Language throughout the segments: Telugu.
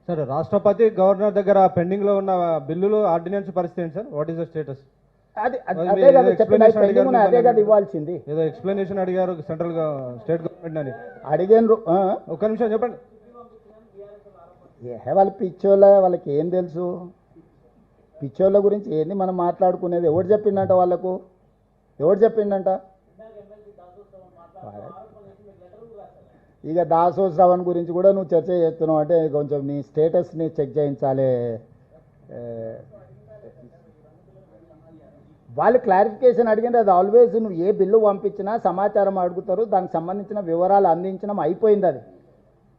సార్ రాష్ట్రపతి గవర్నర్ దగ్గర పెండింగ్ లో ఉన్న బిల్లులు ఆర్డినెన్స్ పరిస్థితి ఏంటి sir? What is the status? అది అదే కదా చెప్పిన అదే కదా ఇవ్వాల్సింది. ఏదో ఎక్స్ప్లెనేషన్ అడిగారు సెంట్రల్ స్టేట్ గవర్నమెంట్ అని అడిగారు. ఒక్క నిమిషం చెప్పండి. వాళ్ళ పిచ్చోళ్ళ, వాళ్ళకి ఏం తెలుసు? పిచ్చోళ్ళ గురించి ఏంది మనం మాట్లాడుకునేది? ఎవడు చెప్పిండంట వాళ్ళకు? ఎవడు చెప్పిండంట? ఇక దాసోత్సవం గురించి కూడా నువ్వు చర్చ చేస్తున్నావు అంటే కొంచెం నీ స్టేటస్ని చెక్ చేయించాలి. వాళ్ళు క్లారిఫికేషన్ అడిగింది. అది ఆల్వేస్ నువ్వు ఏ బిల్లు పంపించినా సమాచారం అడుగుతారు, దానికి సంబంధించిన వివరాలు అందించడం అయిపోయింది. అది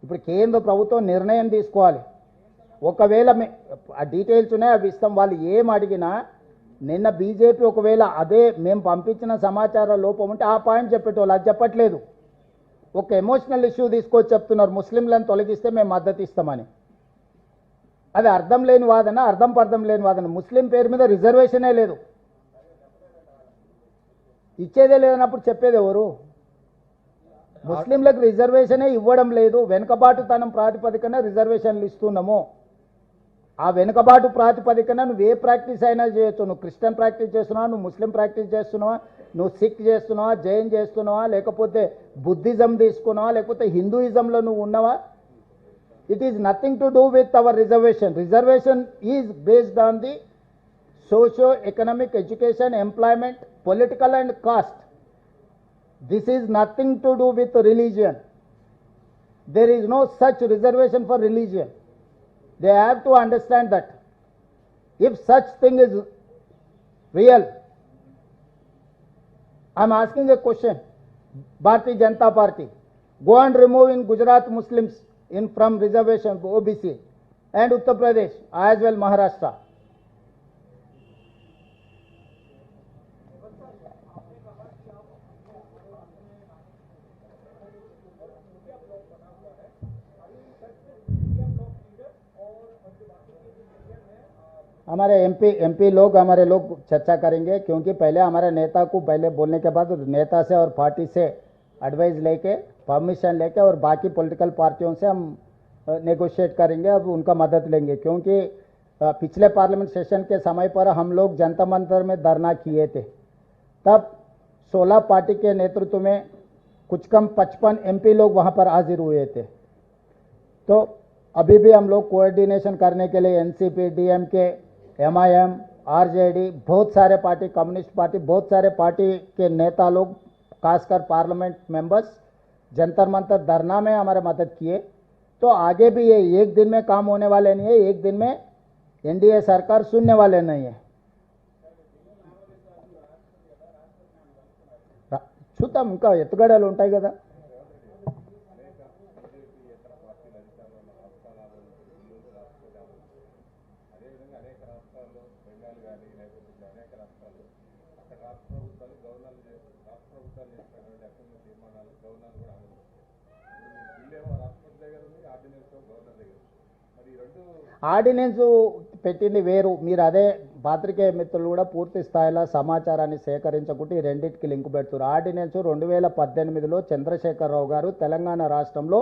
ఇప్పుడు కేంద్ర ప్రభుత్వం నిర్ణయం తీసుకోవాలి. ఒకవేళ ఆ డీటెయిల్స్ ఉన్నాయి, అవి ఇస్తాం. వాళ్ళు ఏం అడిగినా నిన్న బీజేపీ ఒకవేళ అదే మేము పంపించిన సమాచార లోపం ఉంటే ఆ పాయింట్ చెప్పేటోళ్ళు, అది చెప్పట్లేదు. ఒక ఎమోషనల్ ఇష్యూ తీసుకొచ్చి చెప్తున్నారు, ముస్లింలను తొలగిస్తే మేము మద్దతు ఇస్తామని. అది అర్థం లేని వాదన, అర్థం లేని వాదన. ముస్లిం పేరు మీద రిజర్వేషనే లేదు, ఇచ్చేదే లేదన్నప్పుడు చెప్పేది ఎవరు? ముస్లింలకు రిజర్వేషనే ఇవ్వడం లేదు, వెనుకబాటుతనం ప్రాతిపదికన రిజర్వేషన్లు ఇస్తున్నాము. ఆ వెనుకబాటు ప్రాతిపదికన నువ్వు ఏ ప్రాక్టీస్ అయినా చేయొచ్చు. నువ్వు క్రిస్టియన్ ప్రాక్టీస్ చేస్తున్నావా, నువ్వు ముస్లిం ప్రాక్టీస్ చేస్తున్నావా, నువ్వు సిక్ చేస్తున్నావా, జైన్ చేస్తున్నావా, లేకపోతే బుద్ధిజం తీసుకున్నావా, లేకపోతే హిందూయిజంలో నువ్వు ఉన్నావా? It is nothing to do with our reservation. Reservation is based on the socio economic education, employment, political and caste. This is nothing to do with religion. There is no such reservation for religion. They have to understand that if such thing is real, I am asking a question. Bharatiya Janata Party, go and remove in Gujarat Muslims from reservation OBC and Uttar Pradesh as well Maharashtra. हमारे एमपी लोग हमारे लोग चर्चा करेंगे, क्योंकि पहले हमारे नेता को पहले बोलने के बाद नेता से और पार्टी से एडवाइस लेके परमिशन लेके और बाकी पॉलिटिकल पार्टियों से हम नेगोशिएट करेंगे, अब उनका मदद लेंगे। क्योंकि पिछले पार्लियामेंट सेशन के समय पर हम लोग जनता मंदिर में धरना किए थे, तब 16 पार्टी के नेतृत्व में कुछ कम 55 एमपी लोग वहाँ पर हाजिर हुए थे। तो अभी भी हम लोग कोऑर्डिनेशन करने के लिए एनसीपी, डीएमके, एमआईएम, आरजेडी, बहुत सारे पार्टी, कम्युनिस्ट पार्टी, बहुत सारे पार्टी के नेता लोग, खासकर पार्लियामेंट मेंबर्स जंतर मंतर धरना में हमारे मदद किए। तो आगे भी ये एक दिन में काम होने वाले नहीं है, एक दिन में एनडीए सरकार सुनने वाले नहीं है। చూద్దాం, ఇంకా ఎత్తుగడలు ఉంటాయి కదా. ఆర్డినెన్స్ పెట్టింది వేరు. మీరు అదే పాత్రికేయ మిత్రులు కూడా పూర్తి స్థాయిలో సమాచారాన్ని సేకరించకుంటే ఈ రెండింటికి లింకు పెడుతున్నారు. ఆర్డినెన్స్ 2018లో చంద్రశేఖరరావు గారు తెలంగాణ రాష్ట్రంలో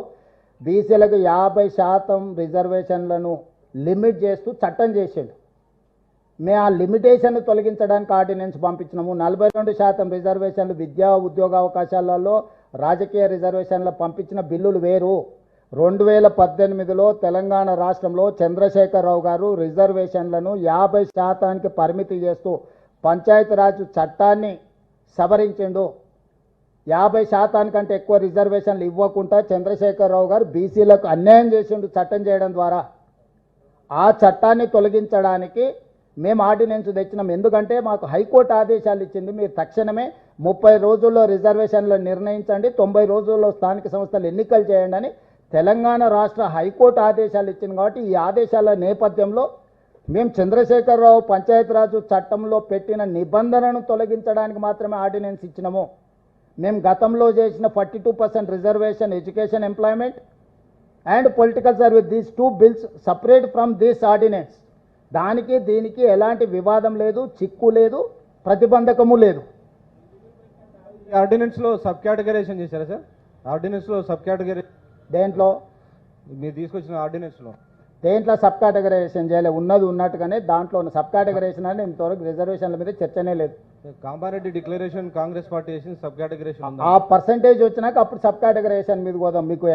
బీసీలకు 50% రిజర్వేషన్లను లిమిట్ చేస్తూ చట్టం చేసిండు. మేము ఆ లిమిటేషన్ తొలగించడానికి ఆర్డినెన్స్ పంపించినాము. 42% రిజర్వేషన్లు విద్యా ఉద్యోగ అవకాశాలలో రాజకీయ రిజర్వేషన్లు పంపించిన బిల్లులు వేరు. 2018లో తెలంగాణ రాష్ట్రంలో చంద్రశేఖరరావు గారు రిజర్వేషన్లను 50% పరిమితి చేస్తూ పంచాయతీరాజ్ చట్టాన్ని సవరించిండు. 50% కంటే ఎక్కువ రిజర్వేషన్లు ఇవ్వకుండా చంద్రశేఖరరావు గారు బీసీలకు అన్యాయం చేసిండు చట్టం చేయడం ద్వారా. ఆ చట్టాన్ని తొలగించడానికి మేము ఆర్డినెన్స్ తెచ్చినాం. ఎందుకంటే మాకు హైకోర్టు ఆదేశాలు ఇచ్చింది, మీరు తక్షణమే 30 రోజుల్లో రిజర్వేషన్లు నిర్ణయించండి, 90 రోజుల్లో స్థానిక సంస్థలు ఎన్నికలు చేయండి అని తెలంగాణ రాష్ట్ర హైకోర్టు ఆదేశాలు ఇచ్చింది. కాబట్టి ఈ ఆదేశాల నేపథ్యంలో మేము చంద్రశేఖరరావు పంచాయతీరాజ్ చట్టంలో పెట్టిన నిబంధనను తొలగించడానికి మాత్రమే ఆర్డినెన్స్ ఇచ్చినాము. మేము గతంలో చేసిన 42% reservation education, employment and political service, these 2 bills separate from this ordinance. దానికి దీనికి ఎలాంటి వివాదం లేదు, చిక్కు లేదు, ప్రతిబంధకము లేదు. ఆర్డినెన్స్లో సబ్ కేటగరైజేషన్ చేశారా సార్? ఆర్డినెన్స్లో సబ్ కేటగరీ దేంట్లో మీరు తీసుకొచ్చిన ఆర్డినెన్స్లో దేంట్లో సబ్ కేటగరైజేషన్ చేయలే, ఉన్నది ఉన్నట్టుగానే దాంట్లో ఉన్న సబ్ కేటగరైజేషన్ అని ఇంతవరకు రిజర్వేషన్ల మీద చర్చనే లేదు. కామారెడ్డి డిక్లరేషన్ కాంగ్రెస్ పార్టీ చేసింది సబ్ కేటగరేషన్ ఆ పర్సంటేజ్ వచ్చినాక అప్పుడు సబ్ కేటగరైజేషన్ మీద పోదాం. మీకు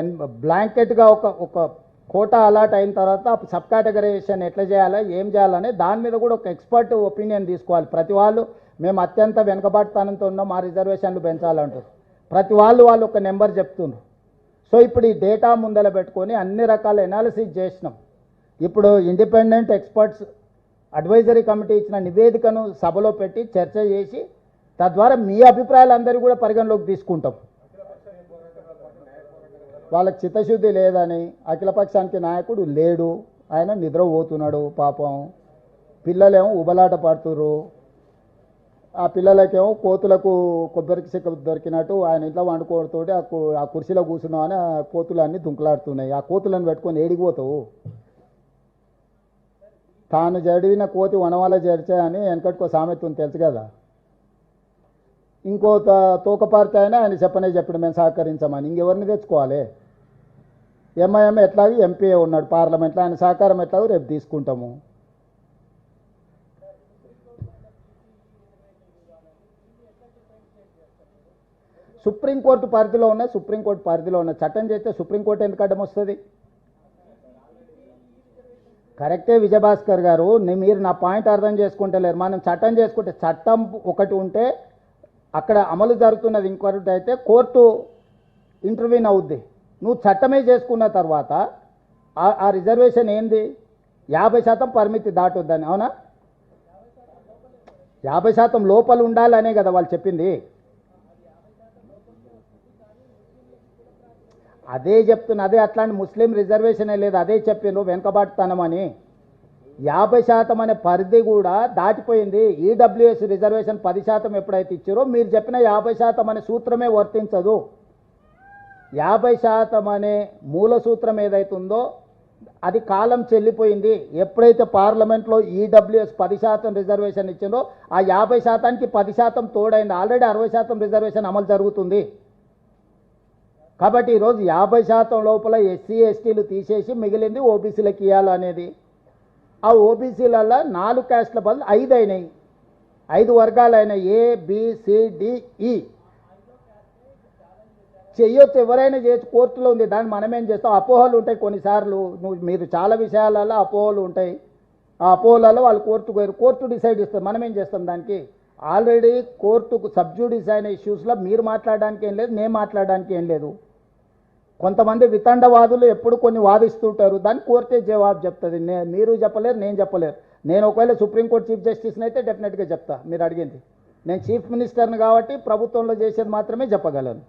బ్లాంకెట్గా ఒక కోటా అలాట్ అయిన తర్వాత అప్పుడు సబ్ కేటగరైజేషన్ ఎట్లా చేయాలి, ఏం చేయాలని దాని మీద కూడా ఒక ఎక్స్పర్ట్ ఒపీనియన్ తీసుకోవాలి. ప్రతి వాళ్ళు మేము అత్యంత వెనుకబాటుతనంతో ఉన్నాం, ఆ రిజర్వేషన్లు పెంచాలంటారు. ప్రతి వాళ్ళు ఒక నెంబర్ చెప్తున్నారు. సో ఇప్పుడు ఈ డేటా ముందర పెట్టుకొని అన్ని రకాల ఎనాలిసిస్ చేసినాం. ఇప్పుడు ఇండిపెండెంట్ ఎక్స్పర్ట్స్ అడ్వైజరీ కమిటీ ఇచ్చిన నివేదికను సభలో పెట్టి చర్చ చేసి తద్వారా మీ అభిప్రాయాలు అందరూ కూడా పరిగణలోకి తీసుకుంటాం. వాళ్ళకి చిత్తశుద్ధి లేదని, అఖిలపక్షానికి నాయకుడు లేడు, ఆయన నిద్రపోతున్నాడు పాపం, పిల్లలేమో ఉబలాట పడుతుర్రు, ఆ పిల్లలకేమో కోతులకు కొబ్బరికి చెక్క దొరికినట్టు ఆయన ఇంట్లో వండుకోవడంతో ఆ కుర్చీలో కూర్చున్నామని ఆ కోతులన్నీ దుంకులాడుతున్నాయి. ఆ కోతులను పెట్టుకొని ఏడిగిపోతావు? తాను జడివిన కోతి వనవాల జడిచాయని వెనకటికో సామెత ఉంది, తెలుసు కదా. ఇంకో తోకపార్టీ అయినా ఆయన చెప్పడు మేము సహకరించమని, ఇంకెవరిని తెచ్చుకోవాలి? ఎంఐఎం ఎట్లాగో ఎంపీ ఉన్నాడు పార్లమెంట్లో, ఆయన సహకారం ఎట్లాగో రేపు తీసుకుంటాము. సుప్రీంకోర్టు పరిధిలో ఉన్న చట్టం చేస్తే సుప్రీంకోర్టు ఎందుకు అడ్డం వస్తుంది? కరెక్టే విజయభాస్కర్ గారు, మీరు నా పాయింట్ అర్థం చేసుకుంటలేరు. మనం చట్టం చేసుకుంటే చట్టం ఒకటి ఉంటే అక్కడ అమలు జరుగుతున్నది ఇంకొకటి అయితే కోర్టు ఇంటర్వ్యూన్ అవుద్ది. నువ్వు చట్టమే చేసుకున్న తర్వాత ఆ రిజర్వేషన్ ఏంది? 50% పరిమితి దాటొద్దని, అవునా? 50% లోపల ఉండాలనే కదా వాళ్ళు చెప్పింది. అదే చెప్తున్నా, అదే అట్లాంటి ముస్లిం రిజర్వేషనే లేదు, అదే చెప్పిండ్రు వెనుకబాటుతనం అని. 50% అనే పరిధి కూడా దాటిపోయింది. ఈడబ్ల్యూఎస్ రిజర్వేషన్ 10% ఎప్పుడైతే ఇచ్చారో మీరు చెప్పిన 50% అనే సూత్రమే వర్తించదు. 50% అనే మూల సూత్రం ఏదైతుందో అది కాలం చెల్లిపోయింది. ఎప్పుడైతే పార్లమెంట్లో ఈడబ్ల్యూఎస్ 10% రిజర్వేషన్ ఇచ్చిందో ఆ 50%కి 10% తోడైంది. ఆల్రెడీ 60% రిజర్వేషన్ అమలు జరుగుతుంది. కాబట్టి ఈరోజు 50% లోపల ఎస్సీ ఎస్టీలు తీసేసి మిగిలింది ఓబీసీలకు ఇవ్వాలనేది. ఆ ఓబీసీలలో 4 క్యాస్ట్ల బదులు 5 అయినాయి, 5 వర్గాలైన ABCDE చెయ్యొచ్చు, ఎవరైనా చేయొచ్చు, కోర్టులో ఉంది. దాన్ని మనమేం చేస్తాం? అపోహలు ఉంటాయి కొన్నిసార్లు, మీరు చాలా విషయాలలో అపోహలు ఉంటాయి. ఆ అపోహలలో వాళ్ళు కోర్టు డిసైడ్ చేస్తారు, మనమేం చేస్తాం దానికి? ఆల్రెడీ కోర్టుకు సబ్జూడిస్ అయిన ఇష్యూస్లో మీరు మాట్లాడడానికి ఏం లేదు, నేను మాట్లాడడానికి ఏం లేదు. కొంతమంది వితండవాదులు ఎప్పుడు కొన్ని వాదిస్తుంటారు, దాన్ని కోర్టే జవాబు చెప్తుంది. మీరు చెప్పలేరు, నేను చెప్పలేరు. నేను ఒకవేళ సుప్రీంకోర్టు చీఫ్ జస్టిస్ని అయితే డెఫినెట్గా చెప్తా మీరు అడిగింది. నేను చీఫ్ మినిస్టర్ని కాబట్టి ప్రభుత్వంలో చేసేది మాత్రమే చెప్పగలను.